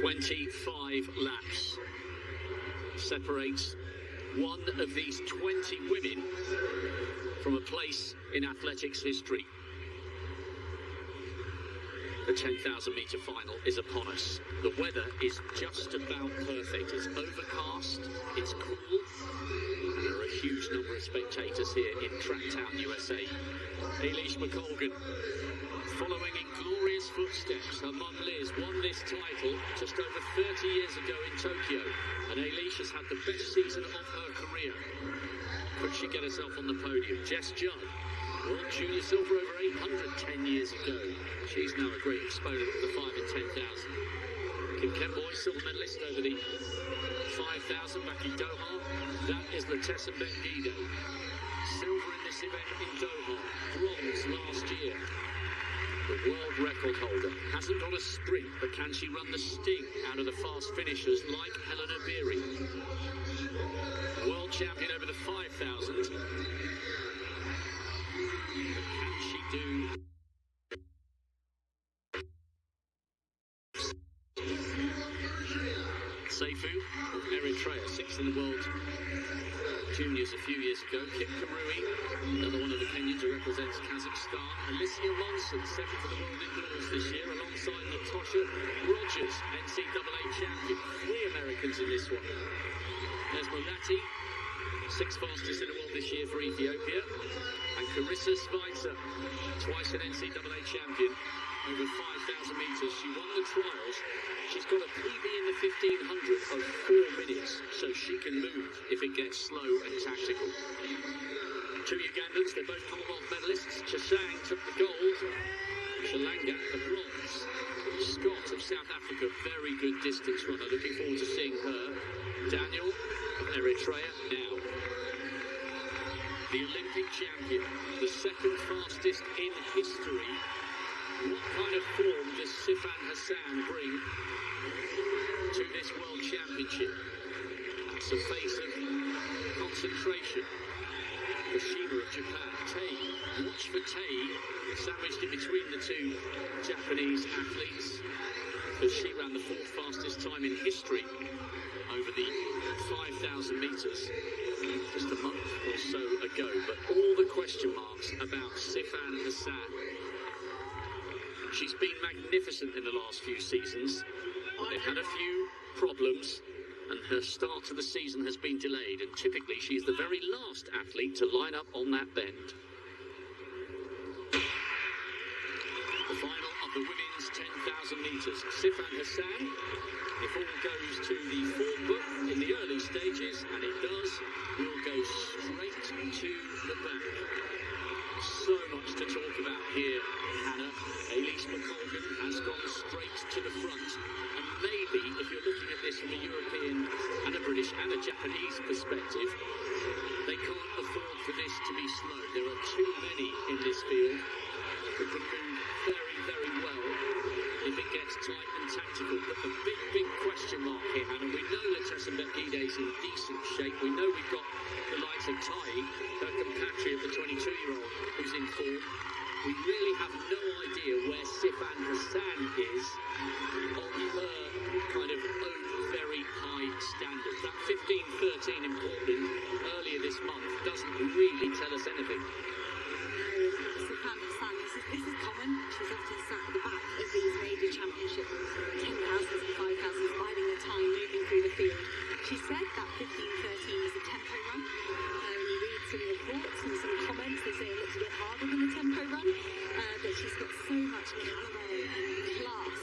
25 laps separates one of these 20 women from a place in athletics history. The 10,000 metre final is upon us. The weather is just about perfect. It's overcast, it's cool, and there are a huge number of spectators here in Tracktown, USA. Eilish McColgan, following in glorious footsteps. Her mum Liz won this title just over 30 years ago in Tokyo, and Eilish has had the best season of her career. Could she get herself on the podium? Jess Judd won junior silver over 800 10 years ago. She's now a great exponent of the 5 and 10,000. Kim Kemboy, silver medalist over the 5,000 back in Doha. That is the Tessembet Guido. Silver in this event in Doha. Bronze last year. The world record holder hasn't got a sprint, but can she run the sting out of the fast finishers like Helena Beery? World champion over the 5,000. Can she do? Seifu of Eritrea, 6th in the world juniors a few years ago. Kip Karui, another one of the Kenyans who represents Kazakhstan. Alicia Monson, 7th in the world indoors this year, alongside Natasha Rogers, NCAA champion. 3 Americans in this one. There's Mulati, 6th fastest in the world this year for Ethiopia. And Carissa Schweitzer, twice an NCAA champion, over 5,000 metres. She won the trials. She's got a PB in the 1,500 of 4 minutes, so she can move if it gets slow and tactical. 2 Ugandans, they're both Commonwealth medalists. Chesang took the gold, Shalanga the bronze. Scott of South Africa, very good distance runner. Looking forward to seeing her. Daniel of Eritrea now. The Olympic champion, the 2nd fastest in history. What kind of form does Sifan Hassan bring to this World Championship? That's a face of concentration. Kushima of Japan. Tei, watch for Tei, sandwiched in between the 2 Japanese athletes, because she ran the 4th fastest time in history over the 5,000 metres just a month or so ago. But all the question marks about Sifan Hassan. She's been magnificent in the last few seasons. They've had a few problems, and her start to the season has been delayed, and typically she's the very last athlete to line up on that bend. The final of the women's 10,000 metres. Sifan Hassan, if all goes to the form book in the early stages, and it does, will go straight to the back. So much to talk about here, Hannah. Eilish McColgan has gone straight to the front. And maybe, if you're looking at this from a European and a British and a Japanese perspective, they can't afford for this to be slow. There are too many in this field who can move very, very well if it gets tight and tactical. But the big question mark here, Hannah, we know that Tessembet Guide's in decent shape. We know we've got the likes of Tai, her compatriot, the 22-year-old, who's in form. We really have no idea where Sifan Hassan is on her kind of own very high standards. That 15-13 in Portland earlier this month doesn't really tell us anything. Sifan Hassan, this is common. She's often sat at the back of these major championships, 10,000s and 5,000s, biding her time, moving through the field. She said that 15-13 is a tempo run. You read some reports and some comments, they say it looks a bit harder than a tempo run, but she's got so much calibre and class.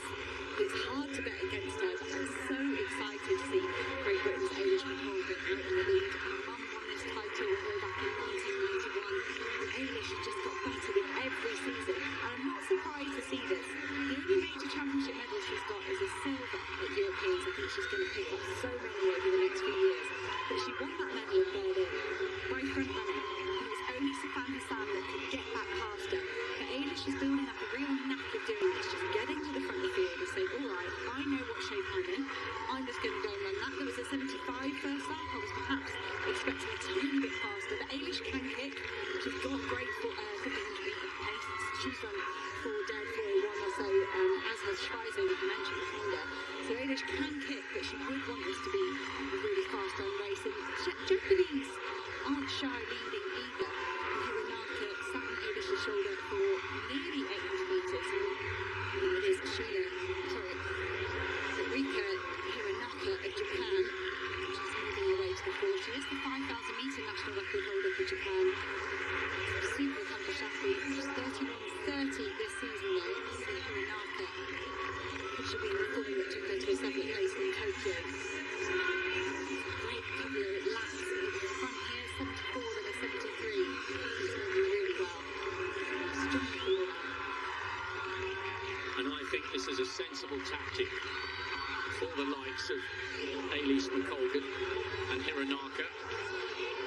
It's hard to bet against her, but I'm so excited to see Great Britain's Eilish McColgan out in the lead. Her mum won this title way back in 1991, and Eilish has just got better with every season, and I'm not surprised to see this. The only major championship medal she's got is a silver at Europeans. I think she's going to pick up so many over the next few years, but she won that medal in Berlin by front running, and it was only Sifan Hassan that could get back past her. But Eilish is building up a real knack of doing this, just getting to the front of the field and saying, all right, I know what shape I'm in, I'm just going to go and run that. There was a 75 first lap. I was perhaps expecting a tiny bit faster, but Eilish can kick. She's got great 1,500 metre pace. She's run 4 dead, 4:01 or so, as has Schweizer, that you mentioned behind her. So Eilish can kick, but she would want this to be a really fast-run race. And Japanese aren't shy leading either. Hironaka sat on Eilish's shoulder for nearly 800 metres. And it is Rika Hironaka of Japan. She's moving away to the fore. She is the 5,000-metre national record holder for Japan. Super accomplished athlete. She's 31:30 this season though. So Hironaka should be in the form that took her to a 7th place in Tokyo. Great couple of laps at the front here, 74 and a 73. She's moving really well. Strong forward. And I think this is a sensible tactic for the likes of Eilish McColgan and Hironaka,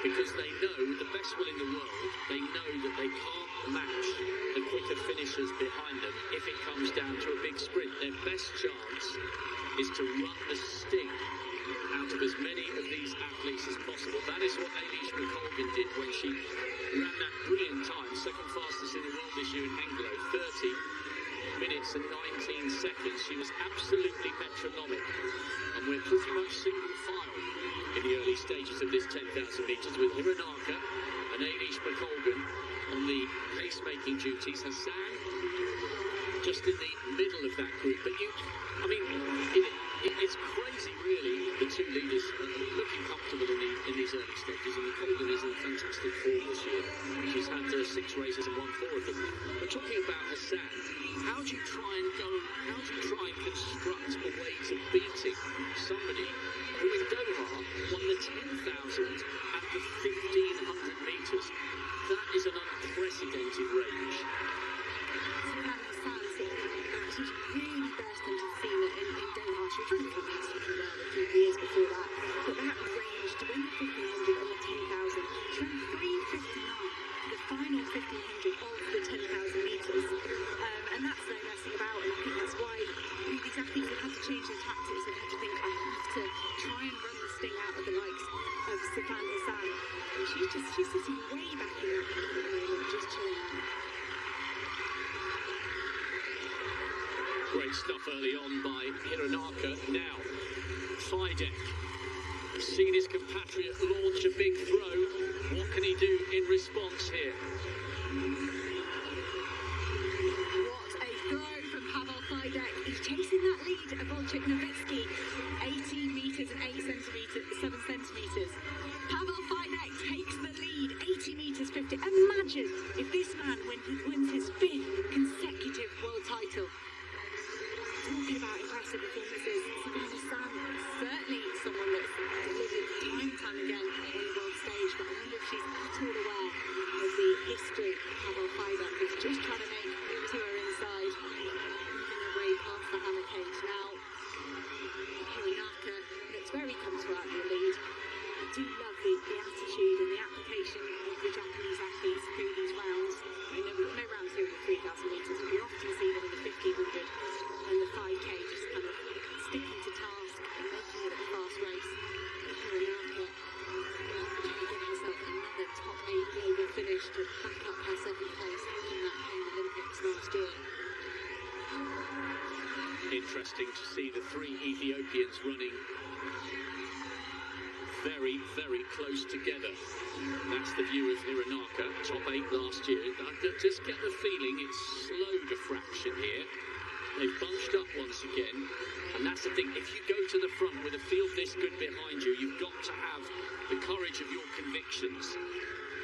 because they know the best will in the world. They know that they can't match the quicker finishers behind them if it comes down to a big sprint. Their best chance is to run the sting out of as many of these athletes as possible. That is what Eilish McColgan did when she ran that brilliant time, second fastest in the world this year in Hengelo, 30 minutes and 19 seconds. She was absolutely metronomic, and we're pretty much single file in the early stages of this 10,000 metres with Hironaka and Eilish McColgan on the pace-making duties. Hassan just in the middle of that group. But it's crazy really, the two leaders looking comfortable in these early stages, and McColgan is in fantastic form this year. She's had 6 races and won 4 of them. But talking about Hassan, how do you try and construct a way to beating somebody who in Doha won the 10,000 at the 1,500 metres? That is an unprecedented range. She really burst into the scene in Doha. She was really fantastic as well a few years before that. But that range to win the 1,500 and the 10,000, she ran 3:59, the final 1,500 of the 10,000 metres. And that's no messing about, and I think that's why these athletes have had to change their tactics. They've had to think, I have to try and run the sting out of the likes of Sifan Hassan. And she's sitting way back in that at the moment, just chilling out. Great stuff early on by Hironaka. Now, Fidek has seen his compatriot launch a big throw. What can he do in response here? What a throw from Pavel Fidek. He's chasing that lead of Wojciech Nowicki, 18 metres and 7 centimetres. Pavel Fidek takes the lead, 80 metres 50. Imagine if this man wins his 5th consecutive world title. Talking about impressive performances, Sifan Hassan, certainly someone that's delivered time and time again on the world stage, but I wonder if she's at all aware of the history of Pavel Fidek, who's just trying to make to her inside, moving her way past the hammer cage. Now, Hironaka looks very comfortable out in the lead. I do love the attitude and the application of the Japanese athletes through these rounds. I mean, no rounds here in the 3,000 metres, but we often see them in the 1,500 and the 5K, just kind of sticking to task and making it a fast race. Hironaka trying to get herself another top 8 global finish to back up her 7th place in that Pain Olympics last year. Interesting to see the 3 Ethiopians running very, very close together. That's the view of Hironaka, top 8 last year. I just get the feeling it's slowed a fraction here. They've bunched up once again, and that's the thing. If you go to the front with a field this good behind you, you've got to have the courage of your convictions.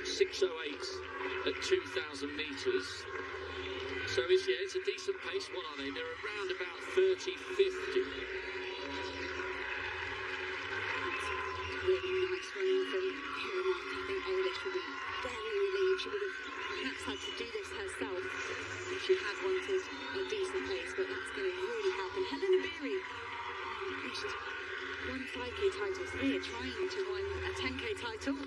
6:08 at 2,000 metres. So it's a decent pace. What are they? They're around about 30:50. Really nice running from Hironaka. I think Eilish will be very relieved. She would have perhaps had to do this herself if she had wanted a decent pace, but that's going to really help. And Helena Beery, she's won 5K titles here, trying to win a 10K title.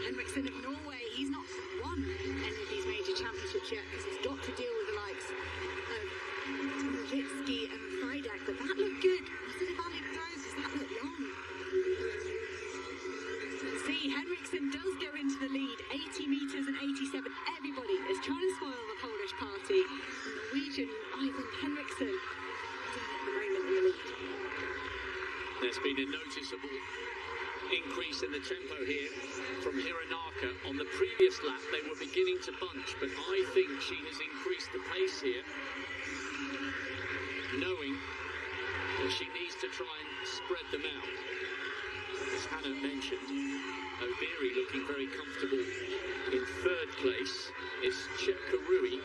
Henriksen of Norway, he's not won any of these major championships yet because he's got to deal with the likes of Nowicki and Fidek, but that looked good. Was it a valid throw? Because that looked long. See, Henriksen does go into the lead, 80 metres and 87. Everybody is trying to spoil the Polish party. Norwegian Ivan Henriksen doing it at the moment in the lead. There's been a noticeable increase in the tempo here from Hironaka. On the previous lap, they were beginning to bunch, but I think she has increased the pace here, knowing that she needs to try and spread them out. As Hannah mentioned, Obiri looking very comfortable in third place. It's Chepkarui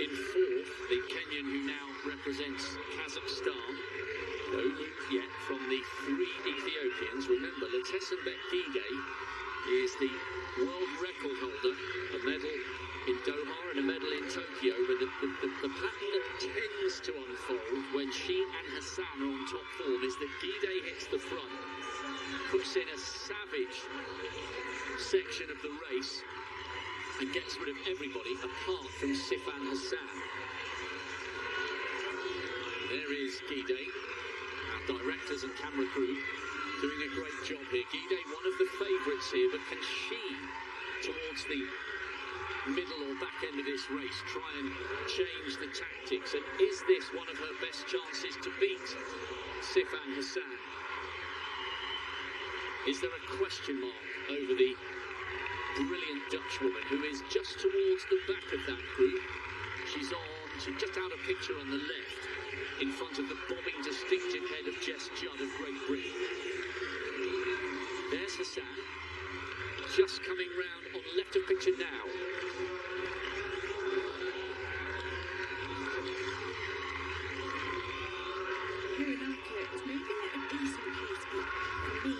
in fourth, the Kenyan who now represents Kazakhstan. No move yet from the three Ethiopians. Remember, Letessenbet Gide is the world record holder, a medal in Doha and a medal in Tokyo, but the pattern that tends to unfold when she and Hassan are on top form is that Gide hits the front, puts in a savage section of the race and gets rid of everybody apart from Sifan Hassan. There is Gide, directors and camera crew doing a great job here. Gide, one of the favourites here, but can she, towards the middle or back end of this race, try and change the tactics? And is this one of her best chances to beat Sifan Hassan? Is there a question mark over the brilliant Dutch woman who is just towards the back of that group? She's just out of picture on the left, in front of the bobbing distinctive head of Jess Judd of Great Britain. There's Hassan, just coming round on left of picture now. Hironaka is moving at a decent pace, but for me,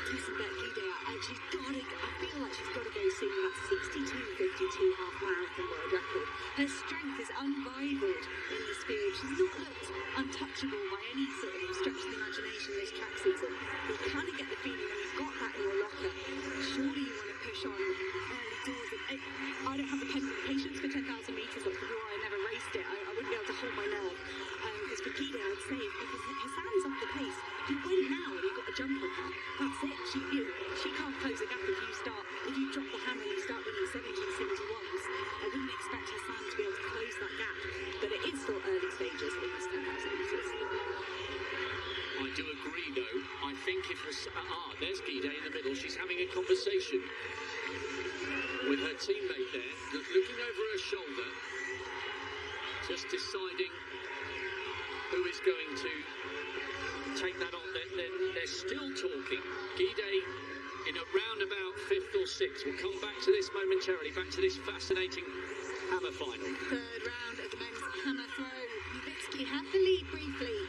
Letessenbet Gide, I feel like she's got to go soon. That 62.52 half marathon world record. Her strength is unrivaled in this field. She's not looked untouchable by any sort of stretch of the imagination this track season. You kind of get the feeling when you've got that in your locker, surely you want to push on early doors. And I don't have the patience for 10,000 metres. That's probably why I never raced it. I wouldn't be able to hold my nerve. Because for Gide, I'd say, because Hassan's off the pace, if you win now and you've got a jump on her, that's it. She can't close the gap if you drop the hammer and you start winning 70-71s. I wouldn't expect Hassan to be able to close that gap, but it is still early stages in this 10,000 metres. I do agree, though. I think if there's Gide in the middle. She's having a conversation with her teammate there, looking over her shoulder, just deciding who is going to take that on. They're still talking. Gide in a roundabout fifth or sixth. We'll come back to this momentarily, back to this fascinating hammer final. Third round of the men's hammer throw. Lubitsky had the lead briefly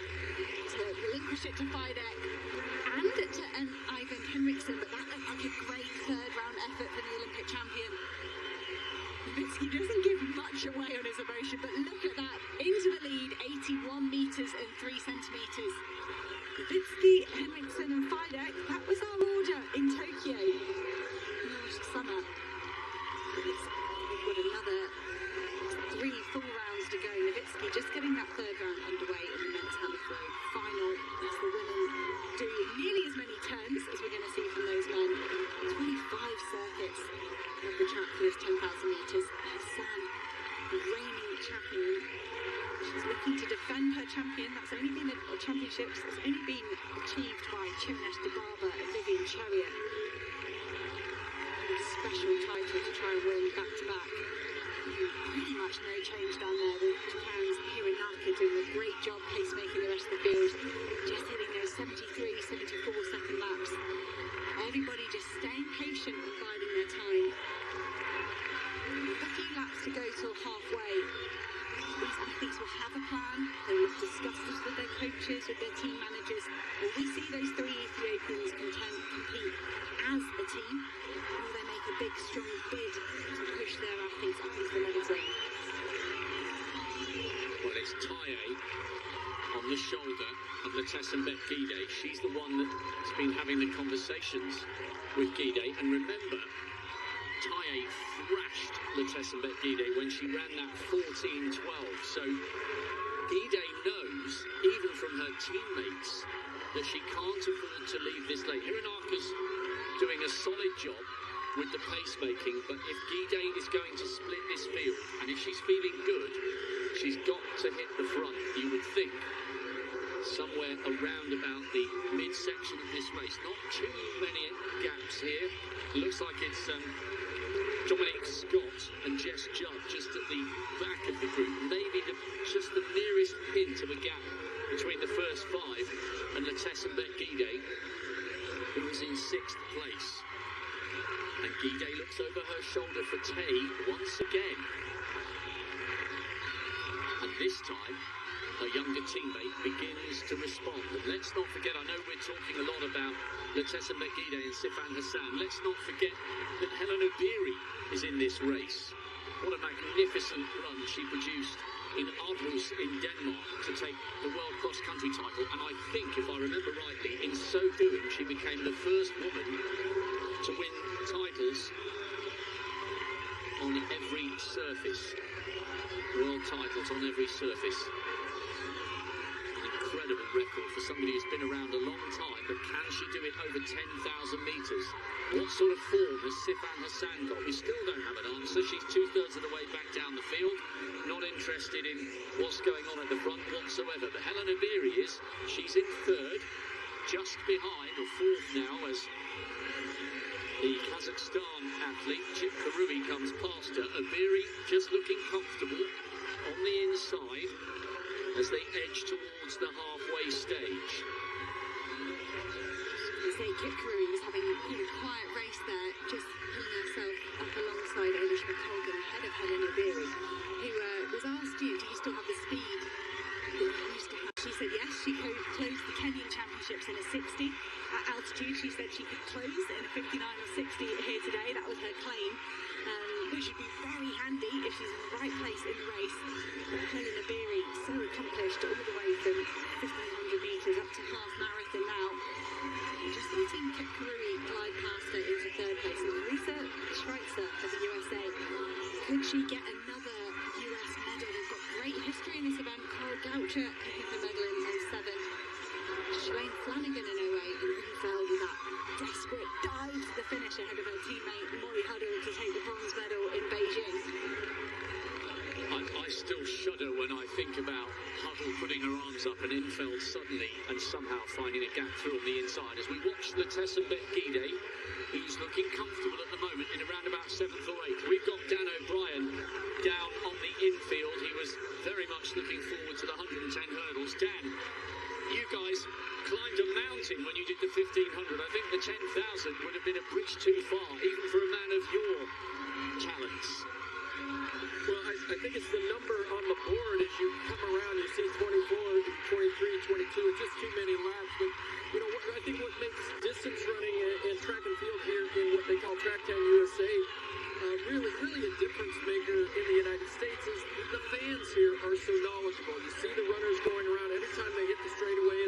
to relinquish it to Fidek and to Ivan Henriksson, but that looked like a great third round effort for the Olympic champion. Lubitsky doesn't give much away on his emotion, but look at that. Into the lead, 81 metres and 3 centimetres. Lubitsky, Henriksson and Fidek, that was our order in Tokyo last summer. We've got another 3 full rounds to go. Lubitsky just getting that third round underway in the men's hammer throw final. As the women do nearly as many turns as we're going to see from those men. 25 circuits of the track for this 10,000 metres. Hassan, the reigning champion. She's looking to defend her champion. That's only been a championship that's only been achieved by Chimnesh Dibaba and Vivian Chariot. A special title to try and win back to back. Pretty much no change down there with Japan's Hironaka doing a great job pacemaking the rest of the field. Just hitting those 73-74 second laps. Everybody just staying patient and biding their time. A few laps to go till halfway. These athletes will have a plan. They will have discussed this with their coaches, with their team managers. Will we see those 3 Ethiopians compete as a team? Or will they make a big, strong bid to push their athletes up into the medal zone? Well, it's Taye on the shoulder of Letessenbet Gide. She's the one that's been having the conversations with Gide. And remember, Taye thrashed Letessenbet Gide when she ran that 14-12. So Gide knows, even from her teammates, that she can't afford to leave this late. Hironaka's doing a solid job with the pacemaking, but if Gide is going to split this field, and if she's feeling good, she's got to hit the front, you would think. somewhere around about the midsection of this race. Not too many gaps here. It looks like it's Dominic Scott and Jess Judd just at the back of the group. Maybe just the nearest hint of a gap between the first five and Letessenbet Gide, who was in 6th place. And Gide looks over her shoulder for Tay once again. And this time, her younger teammate begins to respond. And let's not forget, I know we're talking a lot about Letessenbet Gide and Sifan Hassan. Let's not forget that Helen Obiri is in this race. What a magnificent run she produced in Aarhus in Denmark to take the World Cross Country title. And I think, if I remember rightly, in so doing, she became the first woman to win titles on every surface. World titles on every surface. Incredible record for somebody who's been around a long time, but can she do it over 10,000 metres? What sort of form has Sifan Hassan got? We still don't have an answer. She's 2/3 of the way back down the field, not interested in what's going on at the front whatsoever. But Helen Obiri is. She's in 3rd, just behind, or 4th now, as the Kazakhstan athlete Chip Karui comes past her. Obiri just looking comfortable on the inside as they edge towards the halfway stage. Kit Karui was having a quiet race there, just pulling herself up alongside Eilish McColgan ahead of Helen Obiri, who was asked, do you still have the speed that you used to have? She said yes. She closed the Kenyan Championships in a 60 at altitude. She said she could close in a 59 or 60 here today. That was her claim, which would be very handy if she's in the right place in the race. But Helen Obiri, so accomplished all the way from 1,500 metres up to half marathon now. Just letting Kit Karui glide past her into 3rd place. And Lisa Schweitzer of the USA, could she get another US medal? They've got great history in this event. Carl Goucher picking up a medal in 07. Shane Flanagan in 08, and Infeld with that desperate dive to the finish ahead of her teammate Molly Huddle to take the bronze medal in Beijing. I still shudder when I think about Huddle putting her arms up and Infeld suddenly and somehow finding a gap through on the inside. As we watch Letessenbet Gide, who's looking comfortable at the moment in around about 7th or 8th. We've got Dan O'Brien down on the infield. He was very much looking forward to the 110 hurdles. Dan, you guys climbed a mountain when you did the 1,500. I think the 10,000 would have been a bridge too far, even for a man of your talents. Well, I think it's the number on the board as you come around. You see 24, 23, 22. It's just too many laps. But, I think what makes distance running and track and field here in what they call Track 10 USA really a difference maker in the United States is the fans here are so knowledgeable. You see the runners going around. Every time they hit the straightaway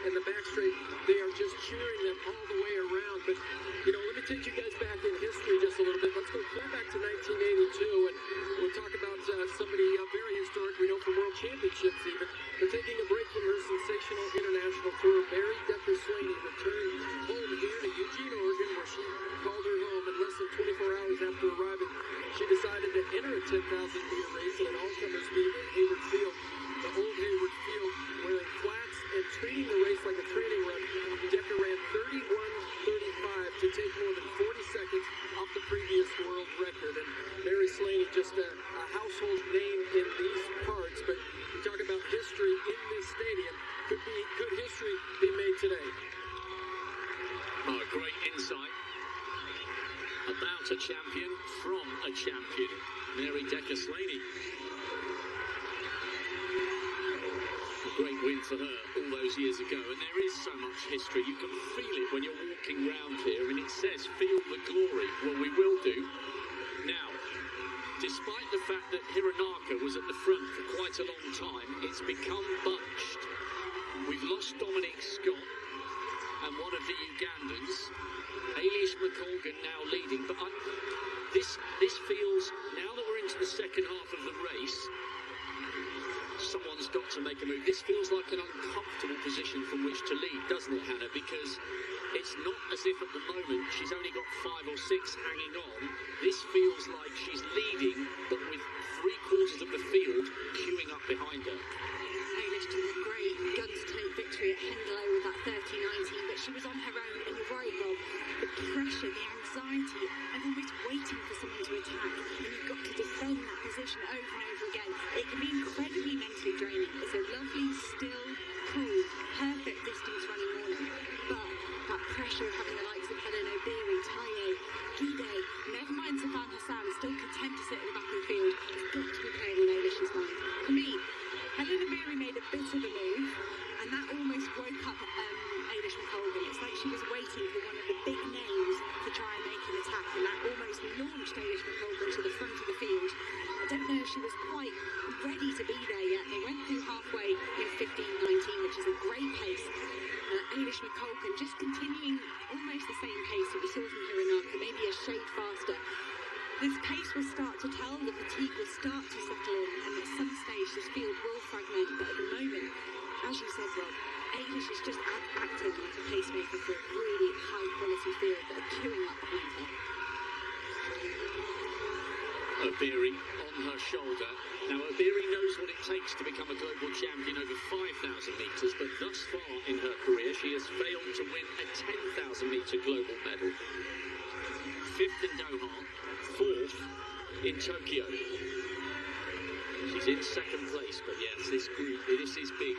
and the back straight, they are just cheering them all the way around. But, let me take you guys back in history just a little bit. Let's go clear back to 1982, and we'll talk about somebody very historic we know from World Championships even. But taking a break from her sensational international tour, Mary Decker Slaney returned home here to Eugene, Oregon, where she called her home. And less than 24 hours after arriving, she decided to enter a 10,000-meter race in an all-comers meet in Hayward Field. The old Hayward Field, wearing flats and treating the race like a training run. Decker ran 31:35 to take more than 40 seconds off the previous world record. And Mary Slaney, just a household name in these parts. But you talk about history in this stadium. Could history be made today? Oh, great insight about a champion from a champion. Mary Decker Slaney. A great win for her all those years ago, and there is so much history. You can feel it when you're walking round here, and it says, feel the glory. Well, we will do. Now, despite the fact that Hironaka was at the front for quite a long time, it's become bunched. We've lost Dominic Scott and one of the Ugandans. Eilish McColgan now leading, but this feels, now that we're into the second half of the race, someone's got to make a move. This feels like an uncomfortable position from which to lead, doesn't it, Hannah? Because it's not as if at the moment she's only got 5 or 6 hanging on. This feels like she's leading, but with 3/4 of the field queuing up behind her. Eilish took a great gun to take victory at Hengelo with that 30-19, but she was on her own, and you're right, Rob. The pressure, the anxiety of almost waiting for someone to attack, and you've got to defend that position over and over again. It can be incredibly mentally draining. It's a lovely, still, cool, perfect distance running morning, but that pressure of having the likes of Helen O'Beary, Taye, Gide, never mind Sifan Hassan, still content to sit at the back of the field, has got to be playing on Eilish's mind. For me, Helen O'Beary made a bit of a move, and that almost woke up Eilish McColgan. It's like she was waiting for one of the big names to try and make an attack, and that almost launched Eilish McColgan to the front of the field. I don't know if she was quite ready to be there yet. They went through halfway in 15-19, which is a great pace. Eilish McColgan just continuing almost the same pace that we saw from Hironaka, maybe a shade faster. This pace will start to tell, the fatigue will start to settle in, and at some stage this field will fragment, but at the moment, as you said, Rob, Eilish is just acting like a pacemaker for a really high quality field that are queuing up behind her. O'Beary on her shoulder. Now, O'Beary knows what it takes to become a global champion over 5,000 metres, but thus far in her career, she has failed to win a 10,000 metre global medal. 5th in Doha, 4th in Tokyo. She's in 2nd place, but yes, this group, this is big.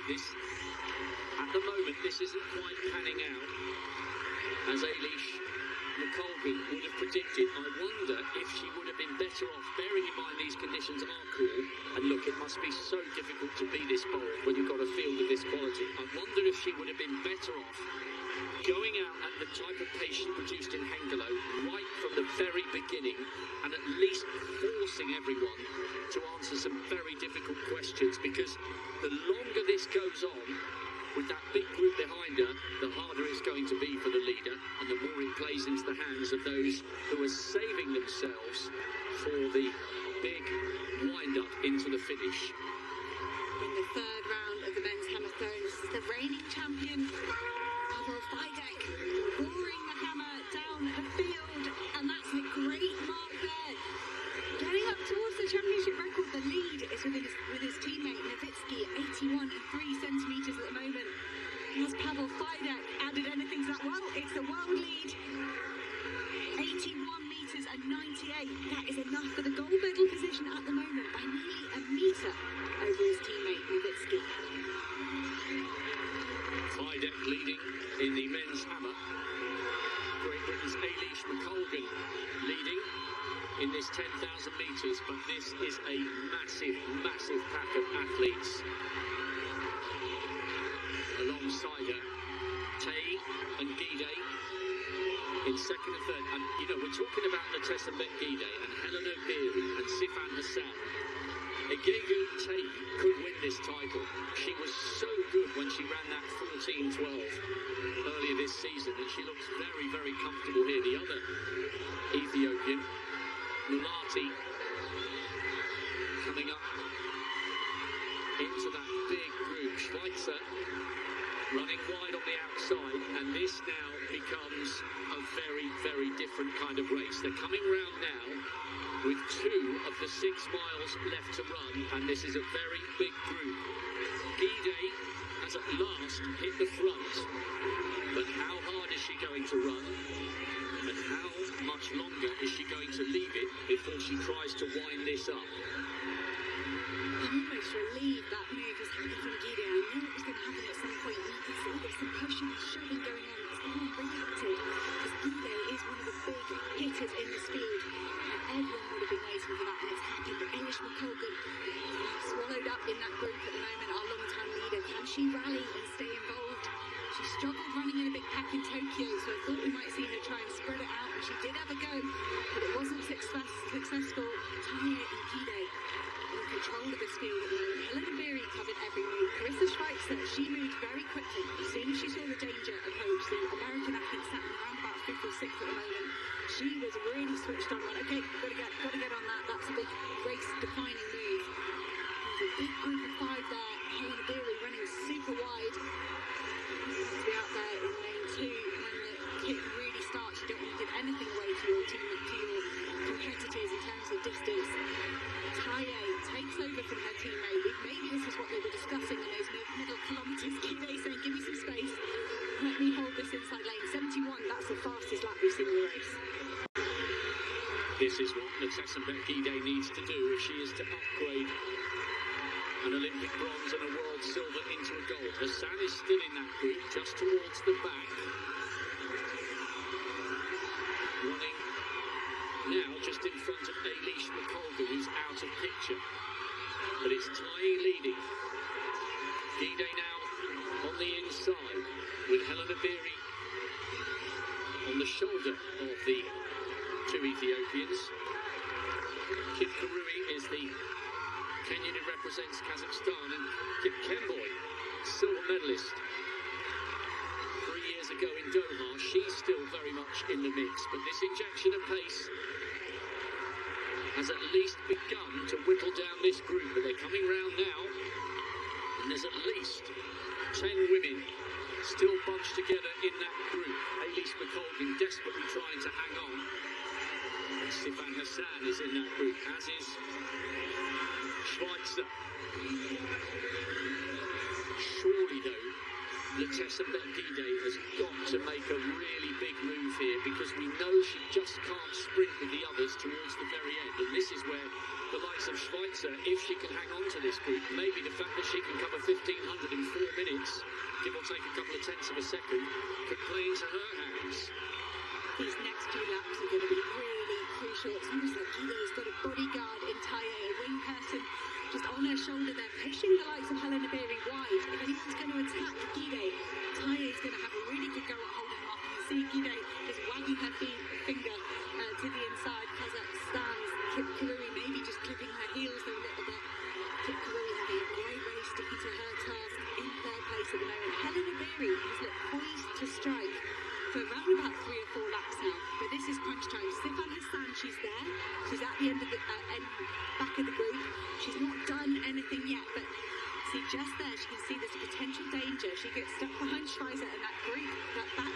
At the moment, this isn't quite panning out as Eilish McColgan would have predicted. I wonder if she would have been better off, bearing in mind these conditions are cool, and look, it must be so difficult to be this bold when you've got a field of this quality. I wonder if she would have been better off going out at the type of pace she produced in Hengelo right from the very beginning, and at least forcing everyone to answer some very difficult questions, because the longer this goes on, with that big group behind her, the harder it's going to be for the leader, and the more it plays into the hands of those who are saving themselves for the big wind-up into the finish. In the 3rd round of the men's hammer throw, this is the reigning champion, Pavel Fidek, roaring the hammer down the field, and that's a great mark there. Getting up towards the championship record, the lead is with his teammate Nowitzki, 81 and 3 centimetres at the moment. Has Pavel Fidek added anything to that? Well, it's the world lead. 81 metres and 98. That is enough for the gold medal position at the moment, by nearly a metre over his teammate Nowitzki. Fidek leading in the men's hammer. Great Britain's Eilish McColgan leading in this 10,000 metres, but this is a massive, massive pack of athletes alongside her. Taye and Gide in 2nd and 3rd, and you know, we're talking about the Tessembet Gide and Helen O'Beary and Sifan Hassan. Egegu Taye could win this title. She was so good when she ran that 14:12 earlier this season, and she looks very, very comfortable here. The other Ethiopian, Mulati, coming up into that big group. Schweitzer running wide on the outside, and this now becomes a very, very different kind of race. They're coming round now with 2 of the 6 miles left to run, and this is a very big group. Gide has at last hit the front, but how hard is she going to run? And how much longer is she going to leave it before she tries to wind this up? I'm almost relieved that move has happened from Gide. I knew it was going to happen at some point, and you can see there's some pushing and shoving going on. It's all reactive, because Gide is one of the big hitters in this field, and everyone would have been waiting for that, and it's happened. But Eilish McColgan swallowed up in that group at the moment, our long-time leader. Can she rally and stay involved? She struggled running in a big pack in Tokyo, so I thought we might see her try and spread it out, and she did have a go, but it wasn't successful. Taye and Gide in control of this field at the moment. Helen O'Beary covered every move. Carissa Schweitzer, she moved very quickly. As soon as she saw the danger approach, the American athlete sat around about 5th or 6th at the moment. She was really switched on. Went, okay, gotta get on that. That's a big race-defining move. There's a big group of 5 there. Helen O'Beary running super wide. To be out there in lane 2 when the kick really starts. You don't want to give anything away to your team, to your competitors in terms of distance. Taye takes over from her teammate. Maybe this is what they were discussing in those middle kilometres. Gide saying, give me some let me hold this inside lane. 71, that's the fastest lap we've seen in the race. This is what Letessenbet Gide needs to do if she is to upgrade an Olympic bronze and a world silver into a gold. Hassan is still in that group, just towards the back. Running now just in front of Ailish McColgan, who's out of picture. But it's Taye leading. Gide now on the inside, with Helena Beery on the shoulder of the two Ethiopians. Kip Karui is the Kenyan who represents Kazakhstan, and Kip Kemboy, silver medalist 3 years ago in Doha. She's still very much in the mix, but this injection of pace has at least begun to whittle down this group. But they're coming round now, and there's at least 10 women still bunched together in that group. Ailish McColgan desperately trying to hang on. Sifan Hassan is in that group, as is Schweitzer. Surely, though, Letessenbet Gide has got to make a really big move here, because we know she just can't sprint with the others towards the very end. And this is where the likes of Schweitzer, if she can hang on to this group, maybe the fact that she can cover 1,500 in 4 minutes, give or take a couple of tenths of a second, could play into her hands. These next few laps are going to be really crucial. It's almost like Gide's got a bodyguard in Taye, a wing person just on her shoulder there, pushing the likes of Helena Beery wide. If anyone's going to attack Gide, Taye is going to have a really good go at holding them off. You see Gide just wagging her finger to the inside. Kazakhstan's Kip Karui maybe just clipping her heels a little bit. Kip Karui having a great race, sticking to her task in third place at the moment. Helena Beery has looked poised to strike for around about 3 or 4 laps now, but this is crunch time. Sifan Hassan, she's there. She's at the end of the back of the group. She's not done anything yet, but see just there, she can see there's potential danger. She gets stuck behind Schweizer, and that group, that back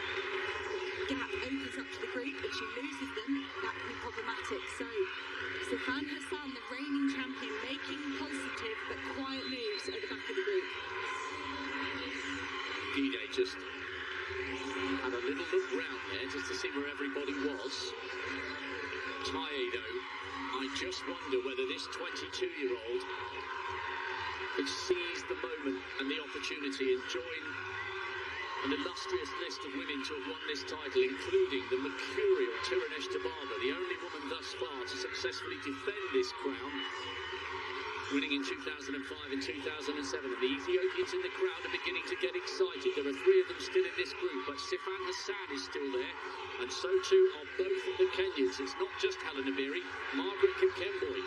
gap opens up to the group, and she loses them. That can be problematic. So Sifan Hassan, the reigning champion, making positive but quiet moves at the back of the group. Gide just had a little look round there just to see where everybody was. Taye, though, I just wonder whether this 22-year-old could seize the moment and the opportunity and join an illustrious list of women to have won this title, including the mercurial Tirunesh Tababa, the only woman thus far to successfully defend this crown, winning in 2005 and 2007. And the Ethiopians in the crowd are beginning to get excited. There are 3 of them still in this group, but Sifan Hassan is still there, and so too are both of the Kenyans. It's not just Helena Beery, Margaret Kipkemboi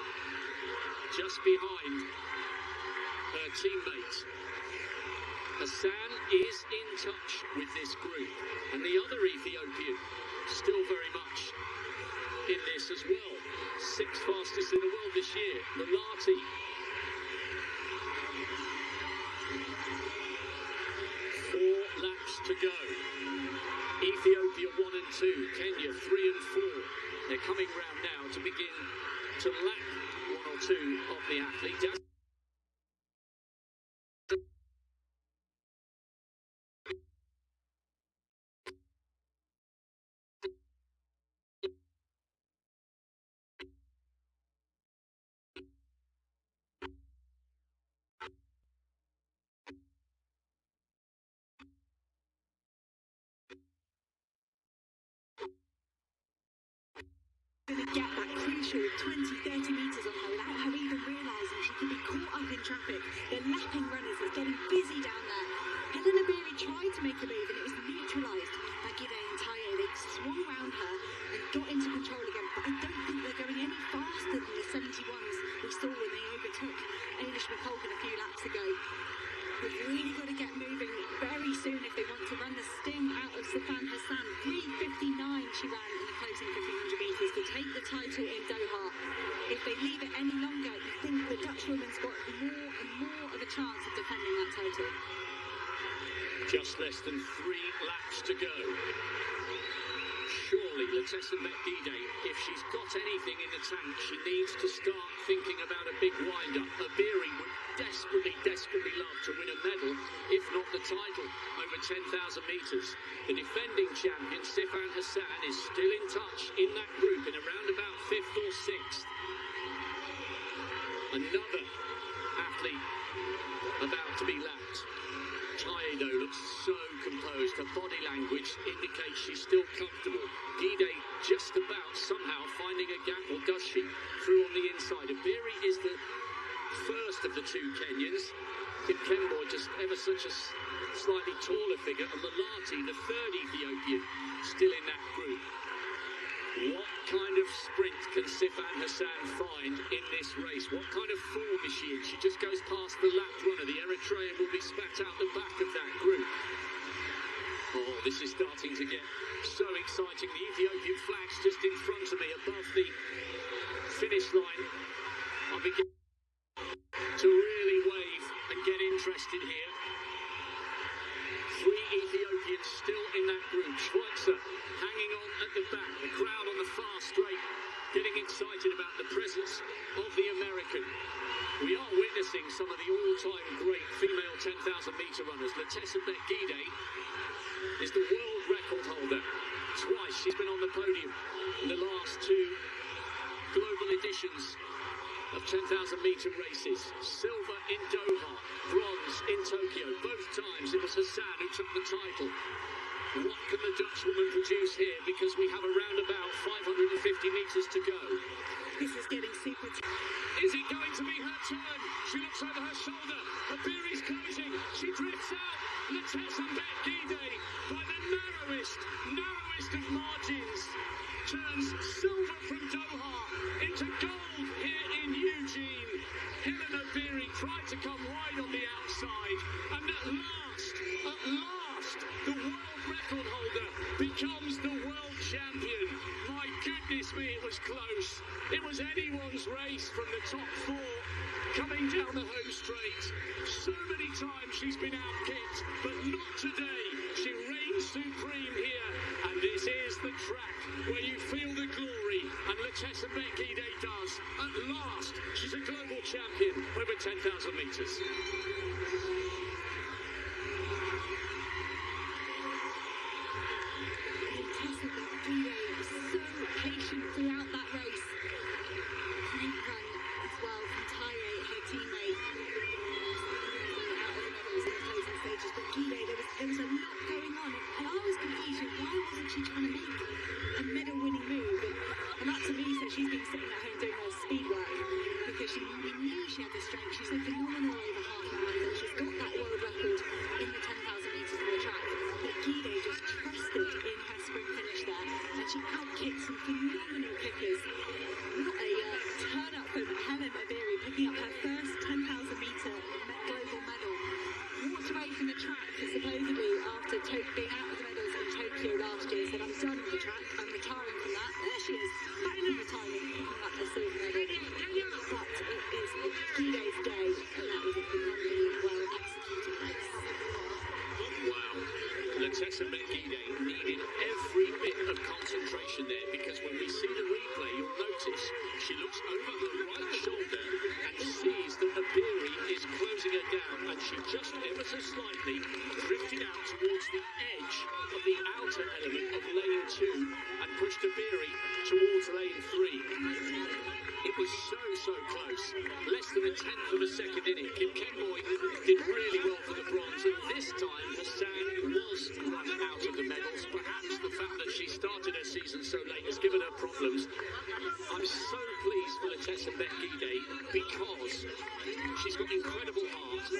just behind her teammates. Hassan is in touch with this group, and the other Ethiopian still very much in this as well. 6th fastest in the world this year, Mulati. 4 laps to go. Ethiopia 1 and 2, Kenya 3 and 4. They're coming round now to begin to lap 1 or 2 of the athletes. Going to get that crucial 20-30 metres on her without her even realising she could be caught up in traffic. They're lapping runners, it's getting busy down there. Helena Beery tried to make a move and it was neutralised by Gide and Taye. They swung around her and got into control again, but I don't think they're going any faster than the 71s we saw when they overtook Ailish McColgan a few laps ago. They've really got to get moving very soon if they want to run the sting out of Sifan Hassan. 3:59 she ran in the closing 1,500 metres to take the title in Doha. If they leave it any longer, you think the Dutch woman's got more and more of a chance of defending that title. Just less than 3 laps to go. surely Letessenbet Gide, if she's got anything in the tank, she needs to start thinking about a big wind-up. Abiri would desperately, desperately love to win a medal, if not the title, over 10,000 metres. The defending champion, Sifan Hassan, is still in touch in that group in around about 5th or 6th. Another athlete about to be lapped. Taedo looks so composed. Her body language indicates she's still comfortable. Gide just about somehow finding a gap, or does she? Through on the inside. Abiri is the first of the two Kenyans. Kipkemboi just ever such a slightly taller figure. And Malati, the third Ethiopian, still in that group. What kind of sprint can Sifan Hassan find in this race? What kind of form is she in? She just goes past the lap runner. The Eritrean will be spat out the back of that group. Oh, this is starting to get so exciting. The Ethiopian flag's just in front of me above the finish line. I begin to really wave and get interested here. 3 Ethiopians still in that group. Schweitzer hanging on at the back. The crowd on the far straight getting excited about the presence of the American. We are witnessing some of the all-time great female 10,000 metre runners. Letessenbet Gide is the world record holder. Twice she's been on the podium in the last 2 global editions of 10,000 metre races. Silver in Doha, bronze in Tokyo. Both times it was Hassan who took the title. What can the Dutch woman produce here? Because we have around about 550 metres to go. This is getting super. Is it going to be her turn? She looks over her shoulder. Abiri's closing. She drifts out. Letessenbet Gide by the narrowest of margins turns silver from Doha into gold here in Eugene. Helen Abiri tried to come wide on the outside, and at last, the world record holder becomes the world champion. My goodness me, it was close. It was anyone's race from the top 4 coming down the home straight. So many times she's been outkicked, but not today. She reigns supreme here, and this is the track where you feel the glory, and Letessenbet Gide does. At last, she's a global champion over 10,000 metres. Patient throughout that race. Great run as well from Taye, her teammate. Out of the medals in the closing stages, but Gide, there was a lot going on, and I was confused. Why wasn't she trying to make a medal-winning move? And that to me says she's been sitting at home doing more speed work, because we knew she had the strength. She's so phenomenal over half marathon. She's got that world record in the 10,000 metres of the track. But Gide just trusted in her sprint finish there, and she outkicked some phenomenal kickers. What a turn up from Helen Abiri, picking up her first 10,000 metre global medal. Walked away from the track supposedly after being out of the medals in Tokyo last year. Said, I'm done with the track, I'm retiring from that. There she is, back from retirement, picking up a silver medal. But it is Gide's day, and that was a phenomenally well executed race. Wow. Letessenbet Gide needed every bit of concentration there, because when we see the replay, you'll notice she looks over her right shoulder and sees that Abiri is closing her down, and she just ever so slightly drifted out towards the edge of the outer element of lane 2 and pushed Abiri towards lane 3. It was so close. Less than a tenth of a second in it. Kipkemboi did really well for the bronze, and this time Hassan was run out of the medals. Perhaps the fact that she started her season so late has given her problems. I'm so pleased for Letessenbet Gide, because she's got incredible heart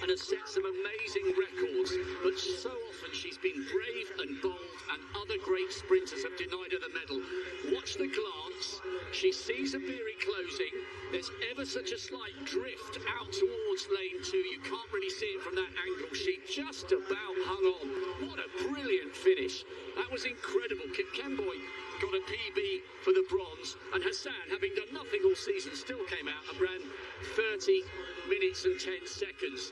and has set some amazing records, but so often she's been brave and bold, and other great sprinters have denied her the medal. Watch the glance. She sees Abiri closing. There's ever such a slight drift out towards lane 2. You can't really see it from that angle. She just about hung on. What a brilliant finish. That was incredible. Kipkemboi got a PB for the bronze, and Hassan, having done nothing all season, still came out and ran 30 minutes and 10 seconds.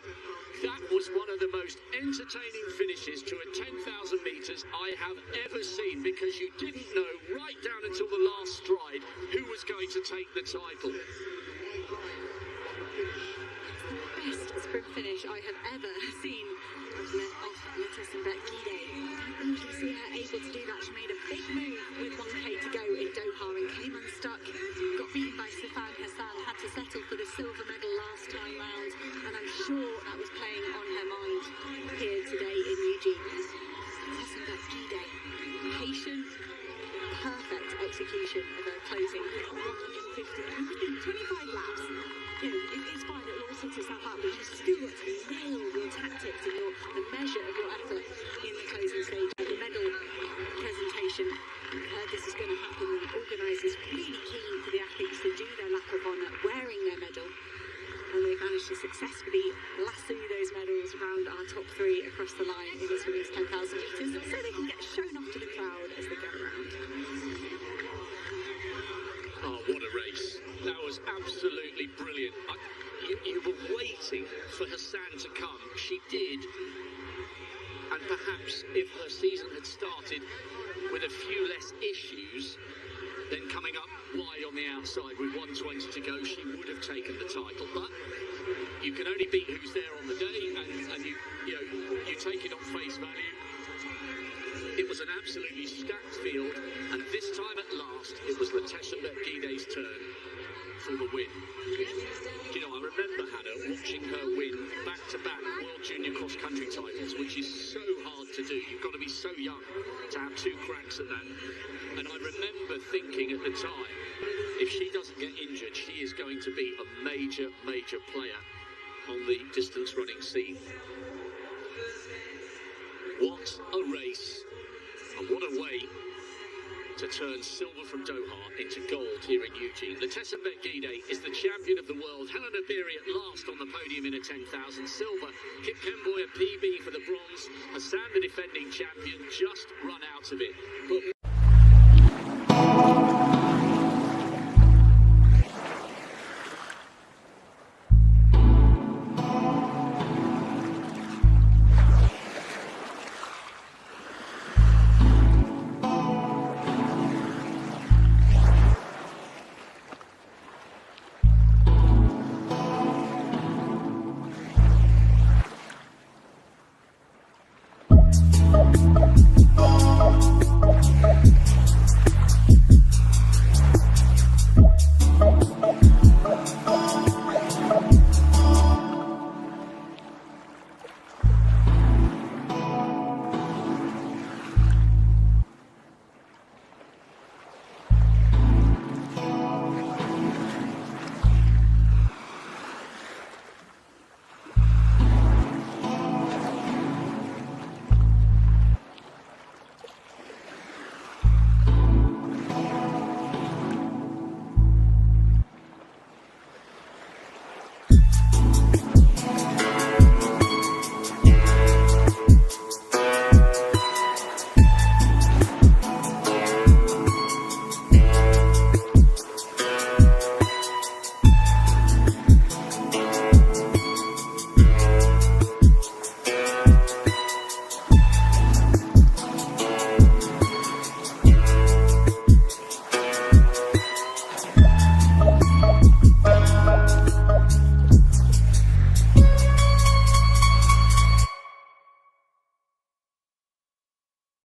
That was one of the most entertaining finishes to a 10,000 metres I have ever seen, because you didn't know right down until the last stride who was going to take the title. Best sprint finish I have ever seen of Letessenbet Gide. I usually see her able to do that. She made a big move with 1k to go in Doha and came unstuck. Got beaten by Sifan Hassan, had to settle for the silver medal last time round, and I'm sure that was playing on her mind here today in Eugene. Letessenbet Gide, patient, perfect execution of her closing 25 laps. You know, it's fine, it'll all sort itself out, but you still got to nail your tactics and the measure of your effort in the closing stage. The medal presentation, this is going to happen. The organisers really keen for the athletes to do their lap of honour wearing their medal, and they've managed to successfully lasso those medals around our top three across the line in this women's 10,000 metres, so they can get shown off to the crowd as they go around. Oh, what a race. That was absolutely brilliant. You were waiting for Hassan to come. She did. And perhaps if her season had started with a few less issues, then coming up wide on the outside with 1:20 to go, she would have taken the title. But you can only beat who's there on the day, and you take it on face value. It was an absolutely stacked field, and this time at last, it was Letessenbet Gide's turn for the win. You know, I remember, Hannah, watching her win back-to-back World Junior Cross-Country titles, which is so hard to do. You've got to be so young to have two cracks at that. And I remember thinking at the time, if she doesn't get injured, she is going to be a major, major player on the distance running scene. What a race, and what a way to turn silver from Doha into gold here in Eugene. Letessenbet Gide is the champion of the world. Helena Beery at last on the podium in a 10,000 silver. Kip Kemboy a PB for the bronze. Hassan, the defending champion, just run out of it. But